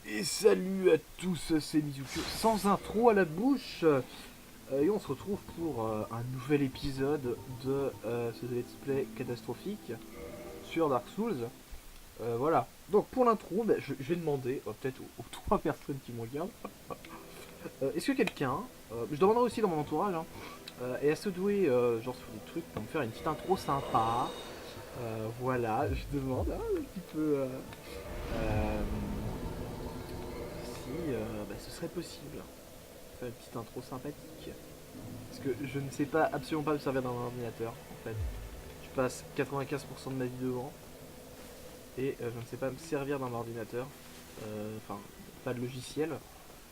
Et salut à tous, c'est Mizuki, sans intro à la bouche. Et on se retrouve pour un nouvel épisode de ce let's play catastrophique sur Dark Souls. Voilà. Donc pour l'intro, je vais demander, peut-être aux trois personnes qui me regardent, est-ce que quelqu'un, je demanderai aussi dans mon entourage, hein, est assez doué, genre sur des trucs pour me faire une petite intro sympa. Voilà, je demande hein, un petit peu euh, si ce serait possible. Faire une petite intro sympathique. Parce que je ne sais pas absolument pas me servir d'un ordinateur en fait. Je passe 95% de ma vie devant et je ne sais pas me servir d'un ordinateur. Enfin, pas de logiciel.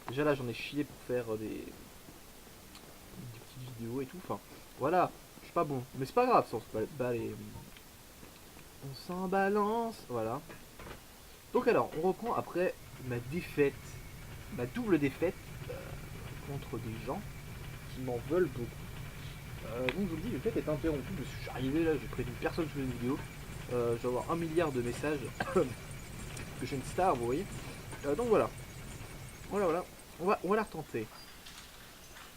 Déjà là j'en ai chié pour faire des petites vidéos et tout. Enfin, voilà, je suis pas bon. Mais c'est pas grave, ça, on s'en balance. Voilà. Donc alors, on reprend après ma défaite, ma double défaite contre des gens qui m'en veulent beaucoup. Donc je vous le dis, je vais peut-être être interrompu parce que je suis arrivé là, j'ai prévu personne sur une vidéo. Je vais avoir un milliard de messages que je suis une star, vous voyez. Donc voilà, voilà. On va la retenter.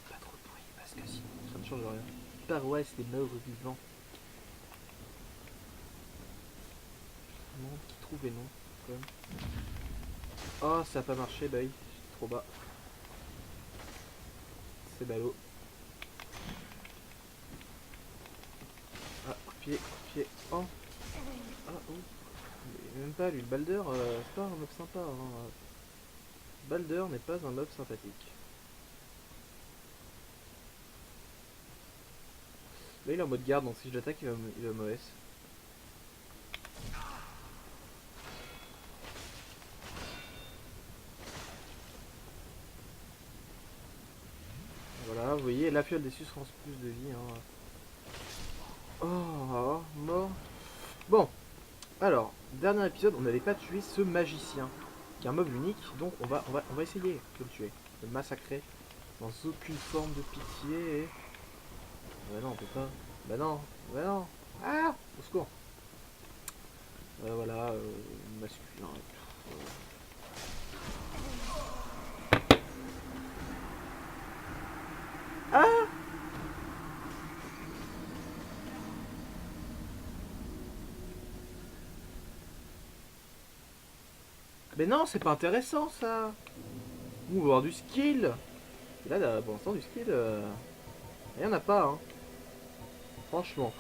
Pas trop de bruit parce que sinon ça ne change rien. Paroisse des morts vivants. Non, qui trouve les noms quand même. Oh, ça a pas marché, bah oui, j'étais trop bas. C'est ballot. Ah, coup de pied. Oh, ah, oh. Mais même pas lui, le Balder, c'est pas un mob sympa. Hein. Balder n'est pas un mob sympathique. Là il est en mode garde, donc si je l'attaque il va m'OS. Voilà, vous voyez, la fiole des substances plus de vie. Hein. Oh, mort. Bon, alors, dernier épisode, on n'avait pas tué ce magicien, qui est un mob unique, donc on va essayer de le tuer, de le massacrer, sans aucune forme de pitié. Et... Bah non, on peut pas. Bah non. Ah, au secours. Voilà, masculin. Ah. Mais non, c'est pas intéressant ça. On va avoir du skill. Et là, pour l'instant, du skill, il y en a pas, hein. Franchement.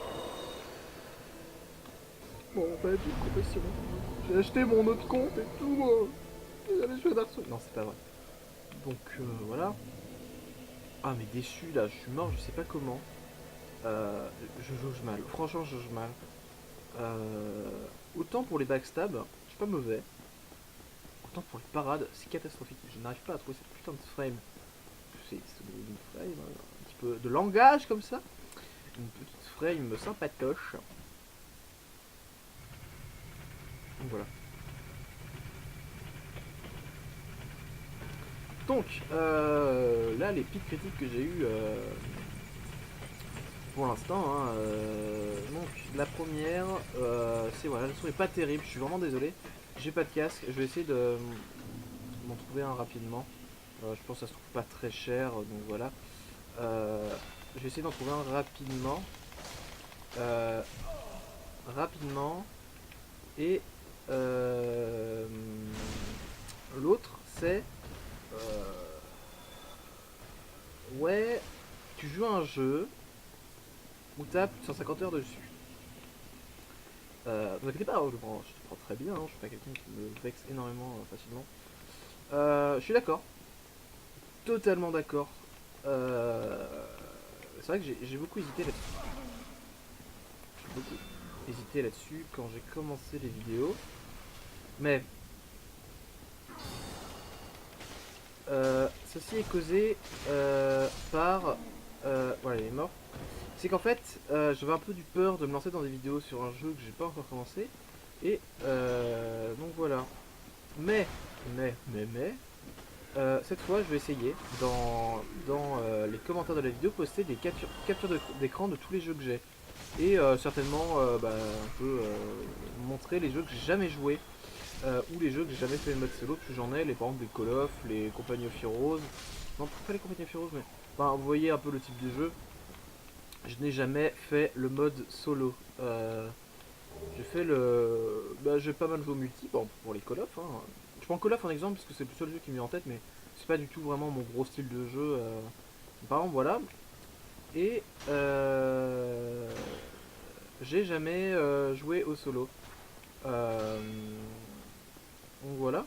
Bon, bah, du professionnel. J'ai acheté mon autre compte et tout, moi. J'allais jouer à Dark Souls. Non, c'est pas vrai. Donc, voilà. Ah, mais déçu, là, je suis mort, je sais pas comment. Je jauge mal. Franchement, je jauge mal. Autant pour les backstabs, je suis pas mauvais. Autant pour les parades, c'est catastrophique. Je n'arrive pas à trouver cette putain de frame. C'est une frame, hein, un petit peu de langage comme ça. Une petite frame sympatoche. Donc voilà. Donc, là, les pics critiques que j'ai eu pour l'instant, hein, donc la première, c'est voilà, le son est pas terrible, je suis vraiment désolé. J'ai pas de casque, je vais essayer de m'en trouver un rapidement. Je pense que ça se trouve pas très cher, donc voilà. Je vais essayer d'en trouver un rapidement. Euh, rapidement. Et l'autre, c'est ouais, tu joues à un jeu où t'as plus de 150 heures dessus. Vous inquiétez pas, hein, je te prends très bien, hein, je suis pas quelqu'un qui me vexe énormément facilement. Je suis d'accord, totalement d'accord. C'est vrai que j'ai beaucoup hésité là-dessus. J'ai beaucoup hésité là-dessus quand j'ai commencé les vidéos. Mais ceci est causé par... voilà, il est mort. C'est qu'en fait, j'avais un peu du peur de me lancer dans des vidéos sur un jeu que j'ai pas encore commencé. Et donc voilà. Mais, cette fois, je vais essayer dans les commentaires de la vidéo poster des captures d'écran de tous les jeux que j'ai. Et certainement un peu montrer les jeux que j'ai jamais joués. ou les jeux que j'ai jamais fait le mode solo, parce que j'en ai, par exemple les Call of, les Company of Heroes, non pas les Company of Heroes, mais enfin, vous voyez un peu le type de jeu. Je n'ai jamais fait le mode solo. J'ai fait j'ai pas mal joué au multi, bon, pour les Call of. Hein. Je prends Call of en exemple parce que c'est le seul jeu qui me vient en tête, mais c'est pas du tout vraiment mon gros style de jeu. Par exemple, voilà. Et j'ai jamais joué au solo. Euh, donc voilà.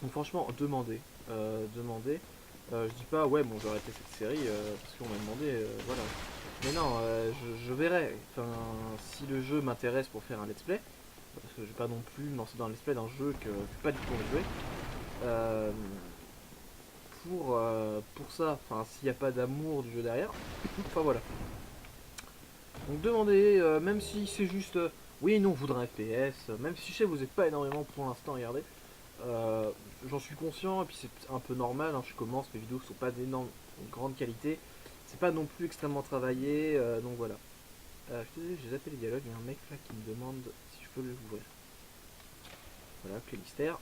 Donc franchement, demandez. Je dis pas ouais bon j'ai arrêté cette série parce qu'on m'a demandé, voilà. Mais non, je verrai. Enfin, si le jeu m'intéresse pour faire un let's play, parce que je vais pas non plus me lancer dans un let's play d'un jeu que je suis pas du tout envie de jouer. Euh, pour ça, enfin s'il n'y a pas d'amour du jeu derrière, enfin voilà. Donc demandez, même si c'est juste oui non, on voudrait un FPS, même si je sais que vous n'êtes pas énormément pour l'instant, regardez. Euh, J'en suis conscient et puis c'est un peu normal, hein, je commence, mes vidéos sont pas d'énorme grande qualité, c'est pas non plus extrêmement travaillé, donc voilà. Je suis désolé, j'ai zappé les dialogues, il y a un mec là qui me demande si je peux l'ouvrir. Voilà, clé mystère.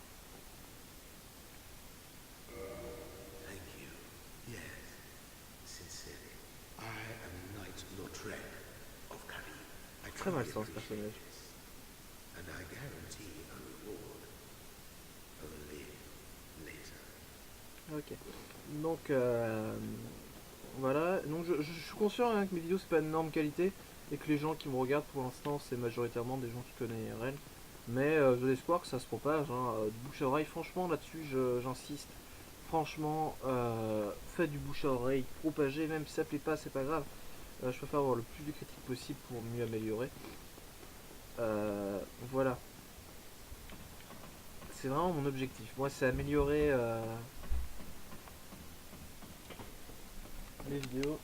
Thank you. Yes, sincerely. I am Knight Lautrec of Caris. I Très truly malsain ce appreciate personnage. this, and I guarantee a reward. A live later. Ok. Donc voilà, donc je suis conscient hein, que mes vidéos c'est pas d'énorme qualité et que les gens qui me regardent pour l'instant c'est majoritairement des gens qui connaissent RL. Mais j'ai l'espoir que ça se propage, hein, du bouche à oreille, franchement là-dessus j'insiste. Franchement, faites du bouche à oreille, propagez, même si ça plaît pas, c'est pas grave. Je préfère avoir le plus de critiques possible pour mieux améliorer. Voilà, c'est vraiment mon objectif. Moi, c'est améliorer les vidéos.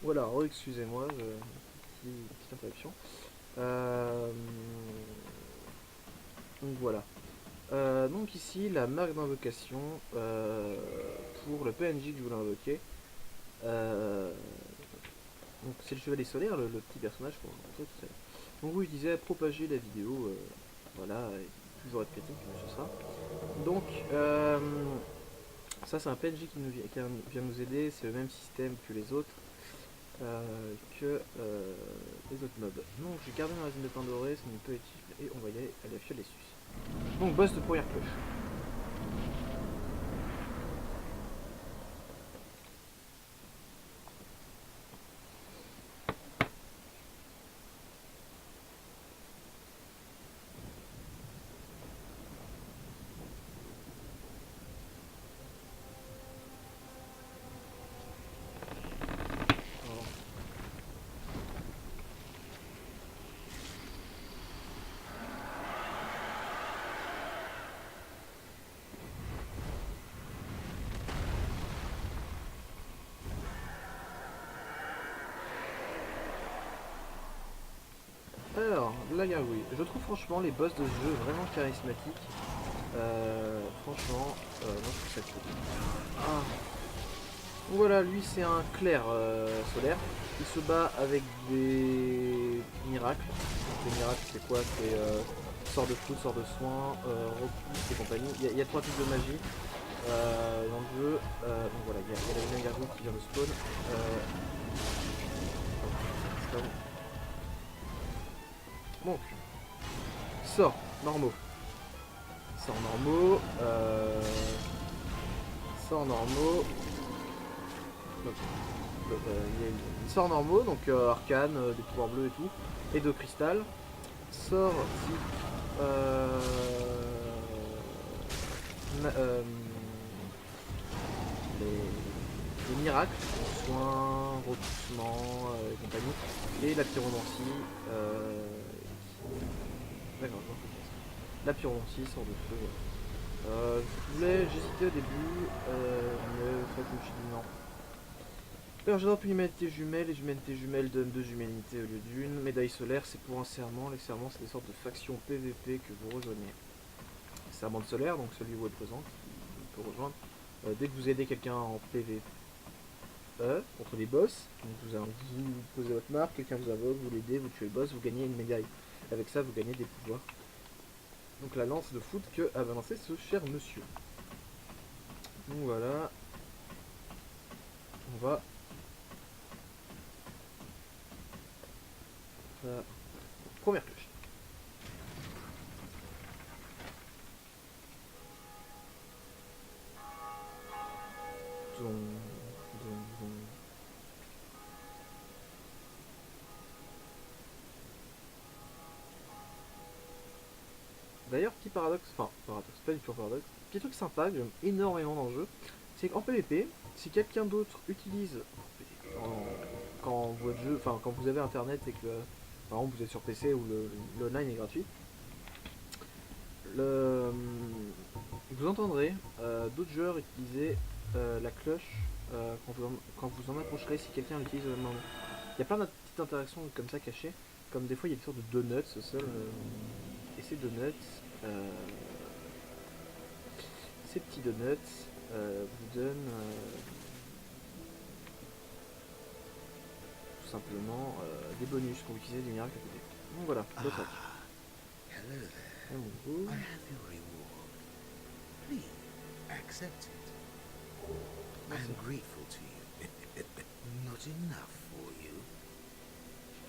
Voilà, excusez-moi, petite interruption. Euh, donc voilà. Donc ici, la marque d'invocation pour le PNJ que je voulais invoquer. Euh, donc c'est le chevalier solaire, le petit personnage qu'on a rencontré tout à l'heure. Donc oui, je disais propager la vidéo, voilà, et toujours être critique, ce sera. Donc ça c'est un PNJ qui vient nous aider, c'est le même système que les autres. Les autres mobs. Donc j'ai gardé ma résine de pain doré, c'est une petite et on va y aller à la fiole des sus. Donc boss de première cloche. Alors, la gargouille. Je trouve franchement les boss de ce jeu vraiment charismatiques. Franchement, moi je trouve ça cool. Ah. Donc voilà, lui c'est un clair solaire. Il se bat avec des miracles. Donc, les miracles c'est quoi? C'est sort de foudre, sort de soin, repousse et compagnie. Il y a trois types de magie dans le jeu. Donc voilà, il y a la deuxième gargouille qui vient de spawn. Donc, sort normaux. Sort normaux. Sort normaux. Donc, il y a une sort normaux, donc arcane, des pouvoirs bleus et tout. Et de cristal. Sort type. Na- euh, les miracles, soins, repoussement et compagnie. Et la pyromancie. D'accord, je vois que c'est ça. La pyromancie sort de feu. Voilà. J'hésitais au début, mais c'est vrai que je me suis dit non. Alors j'adore une humanité jumelle, les humanités jumelles donnent deux humanités au lieu d'une. Médaille solaire, c'est pour un serment. Les serments, c'est des sortes de factions PVP que vous rejoignez. Serment de solaire, donc celui où elle présente, il peut rejoindre. Dès que vous aidez quelqu'un en PvE contre les boss, donc vous posez votre marque, quelqu'un vous invoque, vous l'aidez, vous tuez le boss, vous gagnez une médaille. Avec ça, vous gagnez des pouvoirs. Donc la lance de foot que a balancé ce cher monsieur. Donc voilà. On va faire première cloche. Zoom, zoom, zoom. D'ailleurs, petit paradoxe, enfin paradoxe, pas du tout un paradoxe, petit truc sympa que j'aime énormément dans le jeu, c'est qu'en PvP, si quelqu'un d'autre utilise quand votre jeu, enfin quand vous avez internet et que par exemple vous êtes sur PC où l'online est gratuit, vous entendrez d'autres joueurs utiliser la cloche quand vous en approcherez si quelqu'un l'utilise au même moment. Il y a plein de petites interactions comme ça cachées, comme des fois il y a des sortes de donuts au sol, et ces donuts, ces petits donuts vous donnent tout simplement des bonus quand vous utilisez des miracles à côté. Donc voilà, l'autre hack. Hello there. Et mon coup, I have your reward. Please accept it. I merci. am grateful to you. Not enough for you.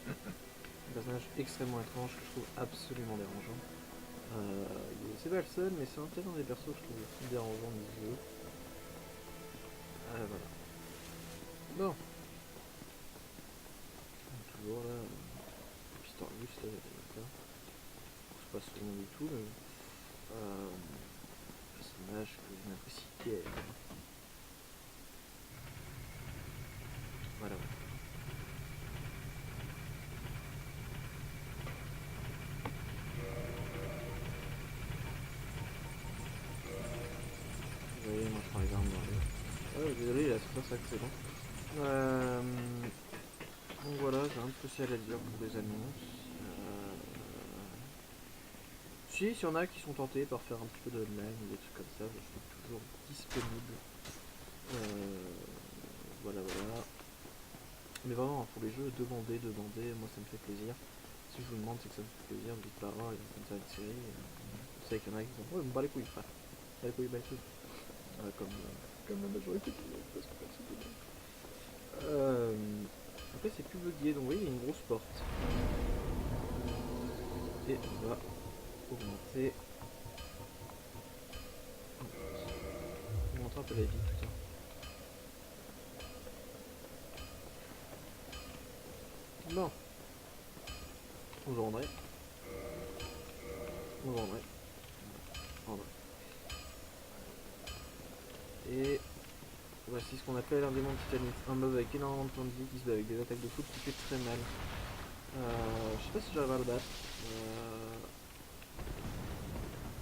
Un personnage extrêmement étrange que je trouve absolument dérangeant. C'est pas le seul, mais c'est peut-être un des persos que je trouve le plus dérangeant du jeu. Voilà. Bon. Toujours là. Pistorius, là, d'accord. C'est pas son nom du tout, mais. Personnage que je n'apprécie guère. Voilà. Vous voyez, moi je prends les armes dans les. Oh, désolé, la super c'est excellent. Donc voilà, j'ai un peu spécial à dire pour les annonces. Si y en a qui sont tentés par faire un petit peu de online ou des trucs comme ça, je suis toujours disponible. Voilà, voilà. Mais vraiment, pour les jeux, demandez, moi ça me fait plaisir. Si je vous demande, c'est que ça me fait plaisir, vous dites pas, oh, il y a comme ça une série. Vous savez qu'il y en a qui disent, oh, il me bat les couilles, frère. Bat les couilles, bat les couilles. Comme la majorité du monde, parce que personne ne après, c'est plus bugué, donc vous voyez, il y a une grosse porte. Et on va augmenter. Augmenter un peu la vie, tout ça. Bon. On va rentrer. On va rentrer. Et voici ce qu'on appelle un démon titanique. Un mob avec énormément de points de vie qui se bat avec des attaques de foot qui fait très mal. Je sais pas si j'arrive à le battre.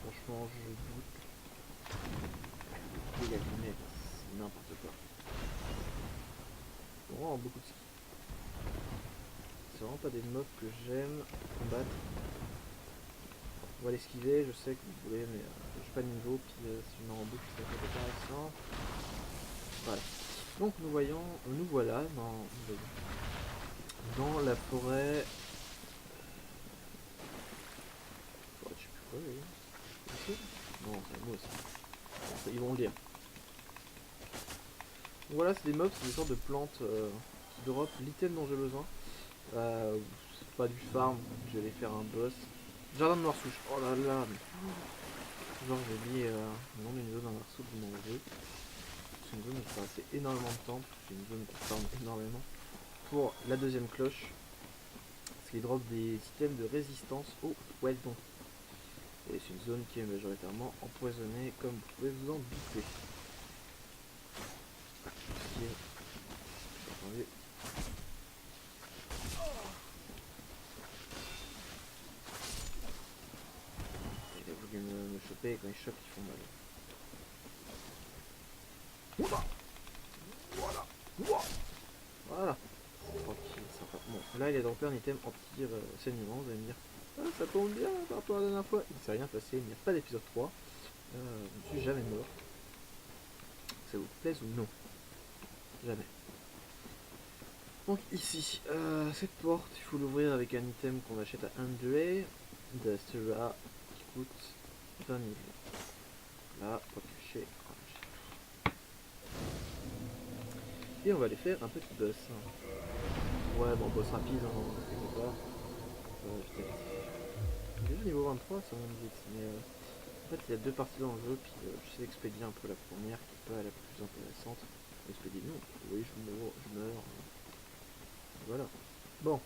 Franchement, je doute. Les gars, mais c'est n'importe quoi. C'est vraiment beaucoup de ski. C'est vraiment pas des mobs que j'aime combattre. On va l'esquiver, je sais que vous voulez, mais je suis pas de niveau, puis si je mets en boucle, ça va être intéressant. Voilà. Donc nous voilà dans la forêt. Je sais plus quoi, oui. Non, c'est moi aussi. Ils vont le dire. Donc voilà, c'est des mobs, c'est des sortes de plantes qui drop l'item dont j'ai besoin. C'est pas du farm, je vais aller faire un boss. Jardin de Noirsouche, oh là là, mais... genre j'ai oublié le nom d'une zone dans Noirsouche de mon jeu. C'est une zone où je passe énormément de temps, c'est une zone qui farm énormément. Pour la deuxième cloche, parce qu'il drop des systèmes de résistance au poison. Et c'est une zone qui est majoritairement empoisonnée, comme vous pouvez vous en douter. Attendez. Il a voulu me choper et quand il chope, ils font mal. Voilà. Tranquille, sympa. Bon, là il a droppé un item anti-saignement, vous allez me dire. Ah, ça tombe bien par rapport à la dernière fois. Il ne s'est rien passé, il n'y a pas d'épisode 3. Je ne suis jamais mort. ça vous plaise ou non. Jamais. Donc ici, cette porte, il faut l'ouvrir avec un item qu'on achète à André de Stera qui coûte 20 000. Là, pas caché. Et on va aller faire un petit boss. Ouais, bon, boss rapide, hein, quelque part. Déjà niveau 23, ça monte vite. Mais en fait, il y a deux parties dans le jeu, puis j'essaie d'expédier un peu la première qui est pas la plus intéressante. Expédier, non, oui, je meurs. Voilà. Bon.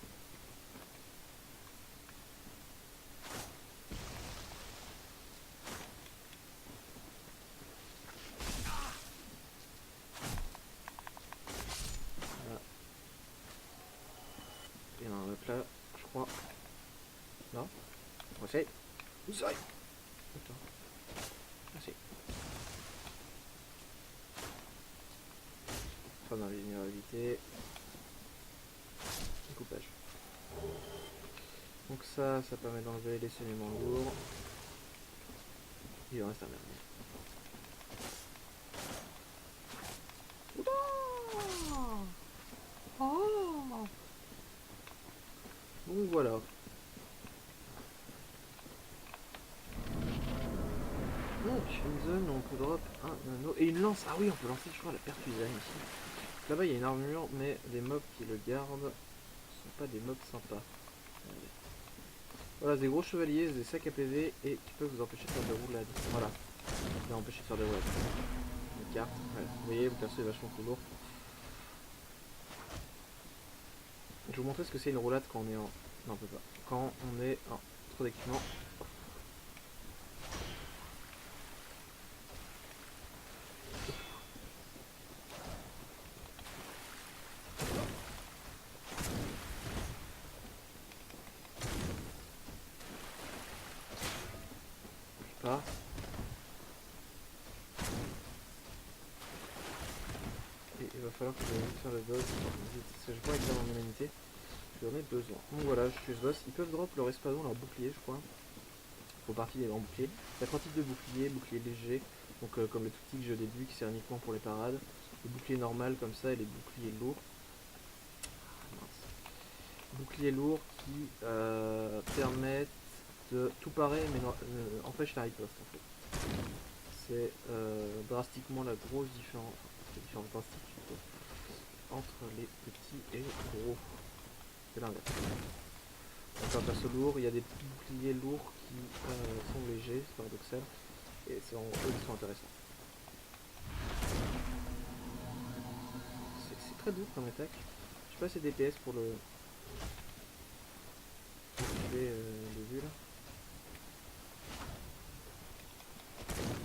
Voilà. Il y en a un autre là, je crois. Non. On essaye. Ousaï. Attends. Merci. Fin d'invulnérabilité. Découpage. Donc ça permet d'enlever les saignements lourds. Il en reste un dernier. Oh. Donc voilà. Donc une zone où on peut drop un anneau et une lance. Ah oui, on peut lancer je crois la pertusane ici. Là-bas il y a une armure, mais les mobs qui le gardent sont pas des mobs sympas. Voilà, des gros chevaliers, des sacs à PV et qui peuvent vous empêcher de faire des roulades. Voilà. Ça va empêcher de faire des roulades. Une carte, voilà. Vous voyez, le perso est vachement plus lourd. Je vais vous montrer ce que c'est une roulade quand on est en... Non, on peut pas. Quand on est en... Trop d'équipement. Je pars. Et il va falloir que je vais faire le boss. Parce que je vois avec mon humanité. J'en ai besoin. Donc voilà, je suis ce boss. Ils peuvent drop leur espadon, leur bouclier, je crois. Ils font partie des grands boucliers. Il y a trois types de boucliers. Bouclier léger, donc comme le tout petit que j'ai au début, qui sert uniquement pour les parades. Les boucliers normal comme ça et les boucliers lourds. Boucliers lourds qui permettent de tout parer mais empêchent la riposte en fait. C'est drastiquement la grosse différence, la différence drastique entre les petits et les gros. C'est l'inverse. Donc un perso lourd, il y a des petits boucliers lourds qui sont légers, c'est paradoxal, et c'est en eux qui sont intéressants. C'est très dur comme attaque. Je sais pas si DPS pour le vue là.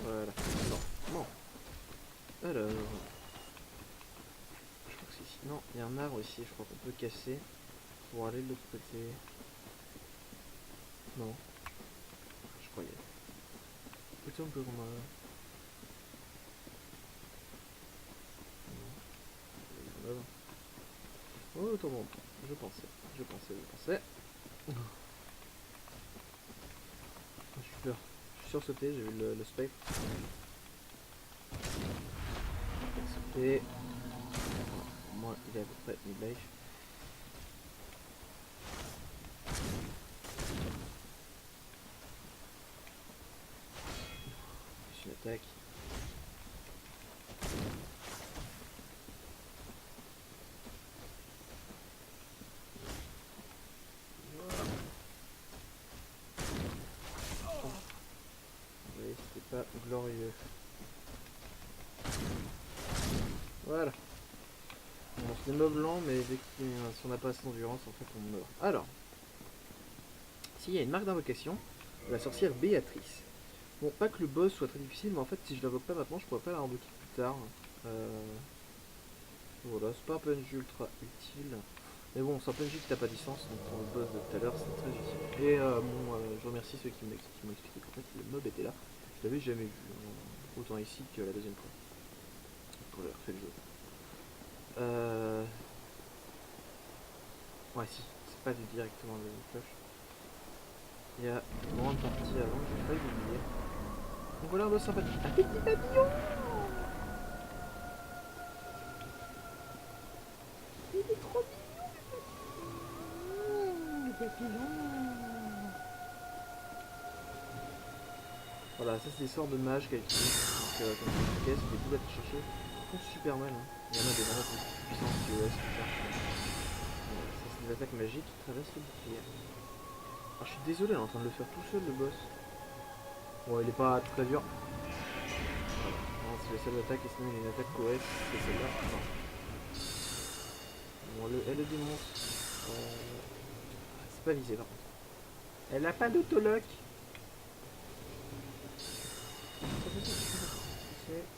Voilà. Non. Alors. Je crois que c'est ici. Non, il y a un arbre ici, je crois qu'on peut casser pour aller de l'autre côté. Non. Je croyais. Peut-être on peut qu'on a... Non. Oh, attends, bon. Je pensais. Je suis peur. Je suis sursauté, j'ai vu le spectre. Sauté. Pour moi, il est à peu près mid-life. Je l'attaque. Oui, c'était pas glorieux. Voilà. Bon, c'est des mobs lents, mais dès si on n'a pas assez d'endurance, en fait, on meurt. Alors, s'il y a une marque d'invocation, la sorcière Béatrice. Bon, pas que le boss soit très difficile, mais en fait, si je l'invoque pas maintenant, je pourrais pas l'invoquer plus tard. Voilà, c'est pas un PNJ ultra utile. Mais bon, c'est un PNJ qui n'a pas de licence, donc pour le boss de tout à l'heure, c'est très utile. Et je remercie ceux qui m'ont expliqué qu'en fait, le mob était là. Je l'avais jamais vu, autant ici que la deuxième fois. Pour avoir fait le jeu. Ouais, si, c'est pas directement le cloche. Il y a une grande partie avant, j'ai failli l'oublier. Donc voilà un boss sympathique. Un petit papillon. papillon. Voilà, ça c'est des sorts de mages qu'elle utilise. Donc, comme je l'expliquais, c'est des boules à te chercher. Ils font super mal. Hein. Il y en a des vraiment plus puissants que OS qui cherchent. Ça c'est des attaques magiques qui traversent le bouclier. Ah, je suis désolé, elle est en train de le faire tout seul le boss. Bon, il est pas très dur. Voilà. Non, c'est la seule attaque et sinon il y a une attaque OS, c'est celle-là. Non. Bon, elle le démonte. C'est pas visé par contre. Elle a pas d'autologue.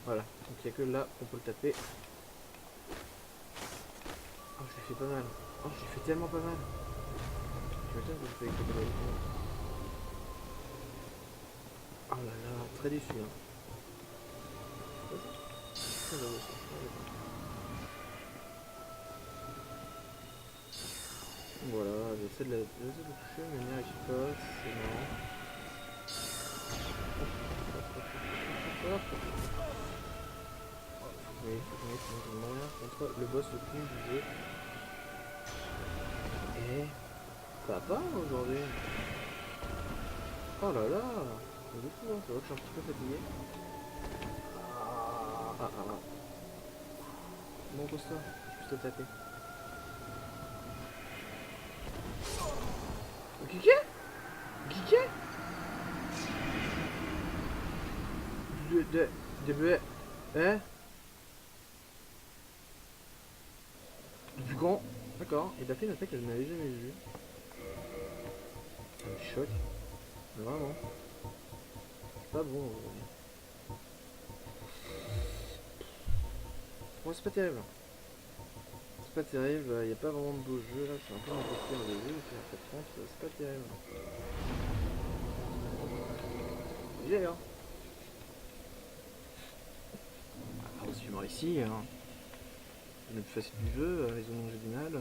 Voilà, donc il n'y a que là qu'on peut le taper. Oh, je lui fais pas mal. Oh, je lui fais tellement pas mal. Tu m'étonnes que je fais avec le balai. Oh là là, très déçu. Hein. Très heureux, ça. Voilà, j'essaie de le toucher, mais il n'y arrive pas, c'est marrant. Oui, faut que je moyen contre le boss le plus visé. Et ça va pas aujourd'hui. Oh là là, c'est du coup, hein. Ça va que je suis un petit peu fatigué. Ah. Bon, pose-toi, je peux te taper. Guiquet Guiquet Hein Du grand. D'accord, il a fait une attaque que je n'avais jamais vue. Un choc. Mais vraiment. C'est pas bon aujourd'hui. Bon, c'est pas terrible. C'est pas terrible, il n'y a pas vraiment de beaux jeux là, je suis un peu embêté au début, et puis après 30, c'est pas terrible. J'ai hein. Ah, suivant ici, hein. Le plus facile du jeu, les zones longitudinales,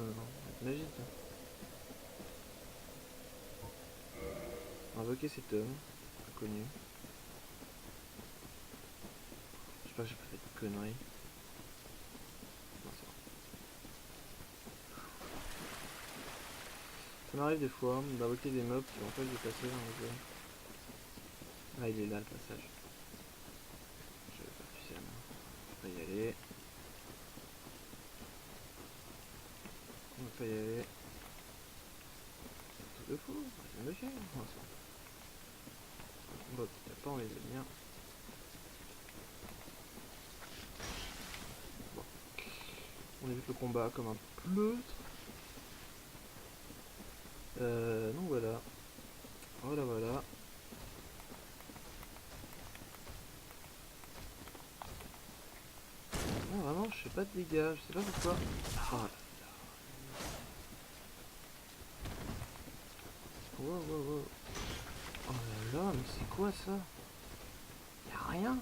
c'est magique. Hein. Invoquer cet homme, inconnu. Je sais pas, j'ai pas fait de conneries. Non, ça va. Ça m'arrive des fois d'invoquer des mobs qui vont pas se dépasser dans le jeu. Ah, il est là le passage. J'avais pas pu ça, on va pas y aller. On va pas y aller. Tout de fou, c'est monsieur. Non, c'est bon. Bon, t'as pas envie de venir. Bon. On évite le combat comme un pleutre. Donc voilà. Voilà. Non, vraiment, je fais pas de dégâts, je sais pas pourquoi. Oh. Wow. Oh là là, mais c'est quoi ça? Y'a rien?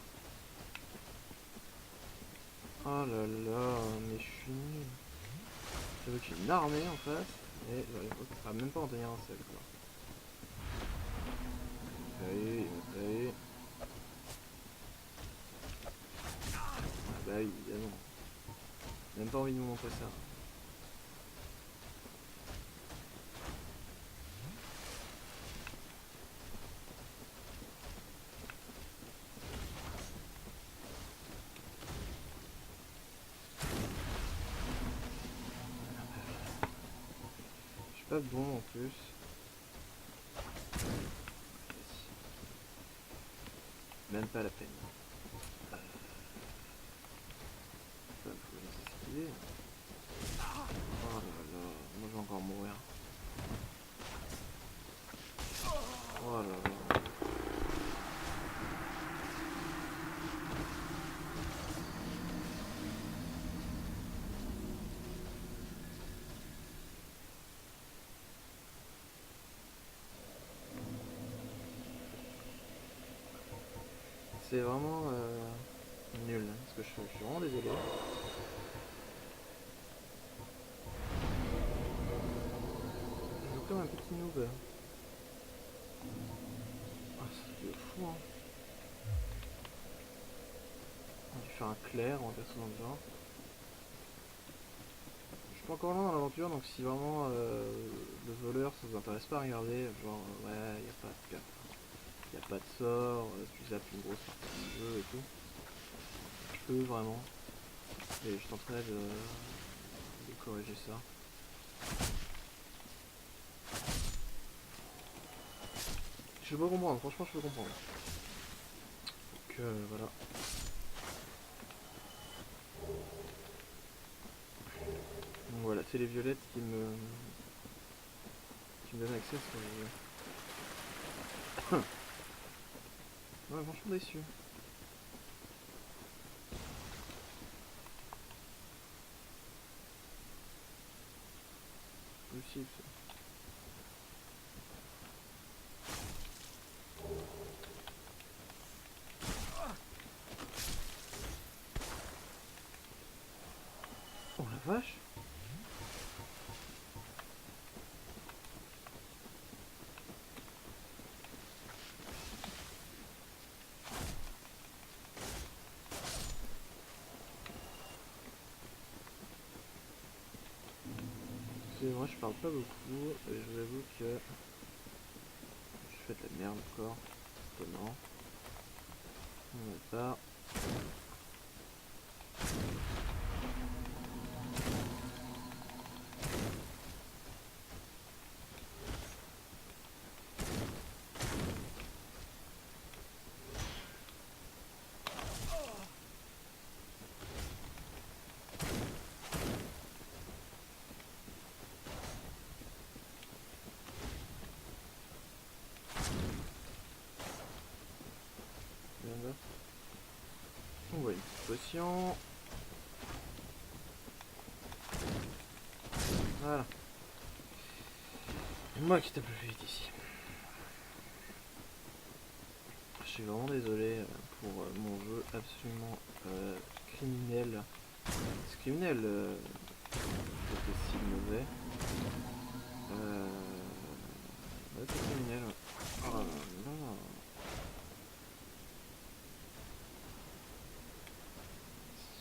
Oh là là, mais je suis nul. J'avais une armée en face, et j'arrive même pas à en tenir un seul quoi. Allez. Ah bah oui, évidemment. Même pas envie de vous montrer ça. Je suis pas bon en plus. Même pas la peine. Faut esquiver. Oh là là, moi je vais encore mourir. Oh là là. C'est vraiment nul, hein, parce que je suis vraiment désolé. Je joue comme un petit noob. Ah, c'est fou, hein. On va faire un clair, on va faire ça dans le genre. suis pas encore loin dans l'aventure, donc si vraiment le voleur ça vous intéresse pas à regarder, genre ouais, y a pas de sort, tu zappes une grosse partie du jeu et tout, je peux vraiment, et je tenterai de corriger ça. Je peux comprendre, franchement je peux comprendre. Donc voilà. Donc voilà, c'est les violettes qui me donnent accès à ce jeu. Ouais, franchement déçu. Possible ça. Oh la vache. Moi je parle pas beaucoup, et je vous avoue que je fais de la merde encore, étonnant. On va pas. On voit une petite potion. Voilà. Moi qui tape plus vite ici. Je suis vraiment désolé pour mon jeu absolument criminel. C'est criminel, c'était si mauvais. Ouais, c'est criminel. Oh là là.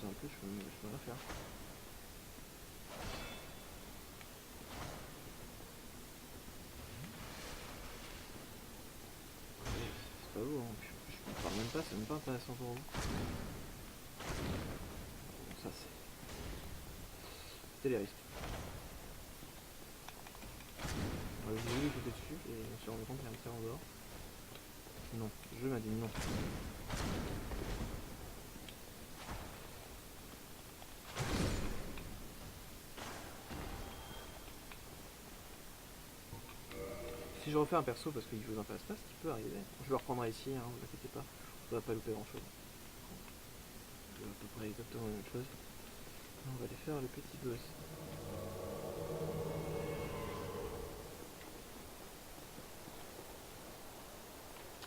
C'est un peu, je peux rien faire. C'est pas beau, hein. Je ne parle même pas, c'est même pas intéressant pour vous. Bon, ça c'était les risques. Je voulais sauter dessus et je me suis rendu compte qu'il y a un tir en dehors. Non, le jeu m'a dit non. Si je refais un perso parce qu'il vous intéresse pas, ce qui peut arriver, je le reprendrai ici, hein, vous inquiétez pas, on va pas louper grand chose. C'est à peu près exactement la même chose. On va aller faire le petit boss.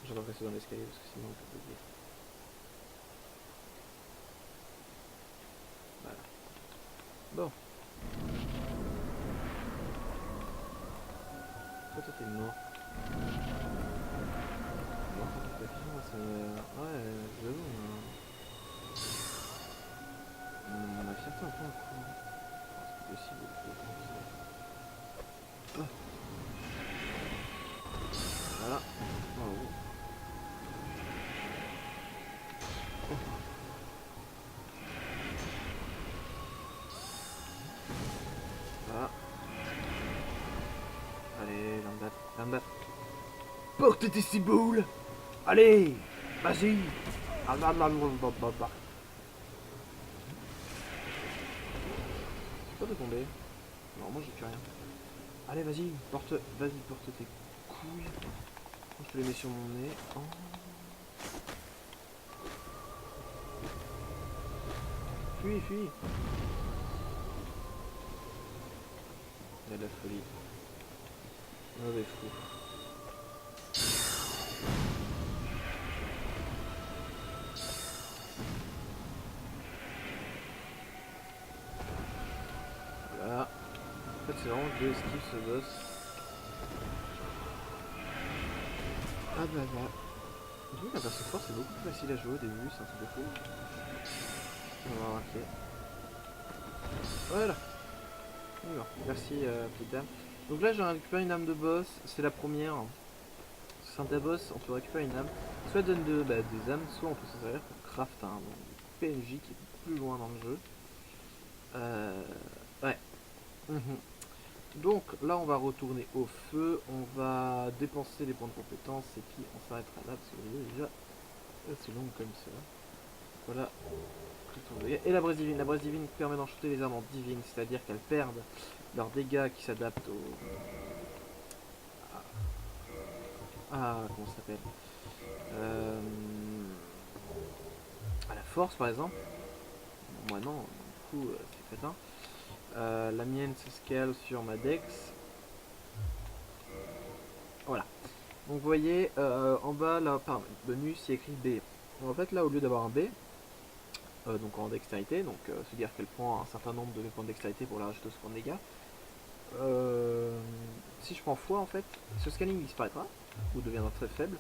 Je vais rester dans l'escalier parce que sinon on peut bugger. Voilà. Bon. Toi t'es mort. Non, c'est ouais, j'avoue, on a fierté un peu un coup. C'est possible. Ah. Voilà. Oh. Oh. Voilà. Allez, Lambat. Porte tes ciboules. Allez, vas-y. C'est pas de tomber. Non, moi j'ai plus rien. Allez, vas-y, porte tes couilles. Je te les mets sur mon nez. Oh. Fuis. Il y a de la folie. Mauvais fou. Voilà. En fait, c'est vraiment deux esquives ce boss. Ah bah. Je trouve que la perso force est beaucoup plus facile à jouer au début, c'est un truc de fou. On va remarquer. Voilà. Non, merci petite dame. Donc là j'ai récupéré une âme de boss, c'est la première. Saint boss, on peut récupérer une âme. Soit donne des âmes, soit on peut s'en servir pour craft un PNJ qui est plus loin dans le jeu. Ouais. Mhm. Donc là on va retourner au feu, on va dépenser les points de compétence et puis on s'arrêtera là parce que vous voyez déjà c'est long comme ça. Voilà. Et la braise divine permet d'enchanter les armes en divine, c'est-à-dire qu'elles perdent leurs dégâts qui s'adaptent au. Comment ça s'appelle euh, À la force par exemple. Moi non, du coup c'est crétin. La mienne se scale sur ma dex. Voilà. Donc vous voyez en bas là, par bonus il y a écrit B. Donc, en fait là au lieu d'avoir un B, donc en dextérité, donc c'est-à-dire qu'elle prend un certain nombre de points de dextérité pour la rajouter sur points de dégâts. Si je prends x en fait, ce scaling disparaîtra ou deviendra très faible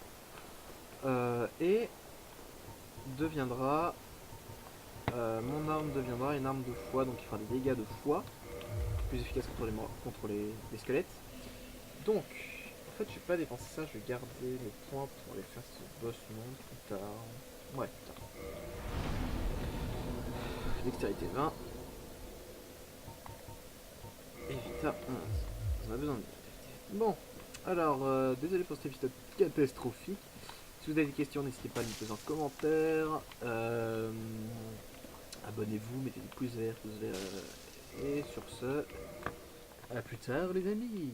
et deviendra mon arme deviendra une arme de foi, donc il fera des dégâts de foi plus efficace contre les squelettes. Donc en fait je vais pas dépenser ça, je vais garder les points pour aller faire ce boss monde plus tard. Ouais, plus tard. Dextérité 20 et Vita 11. On a besoin de. Bon, alors, désolé pour cet épisode catastrophique. Si vous avez des questions, n'hésitez pas à me poser en commentaire. Abonnez-vous, mettez des pouces verts, et sur ce, à plus tard les amis.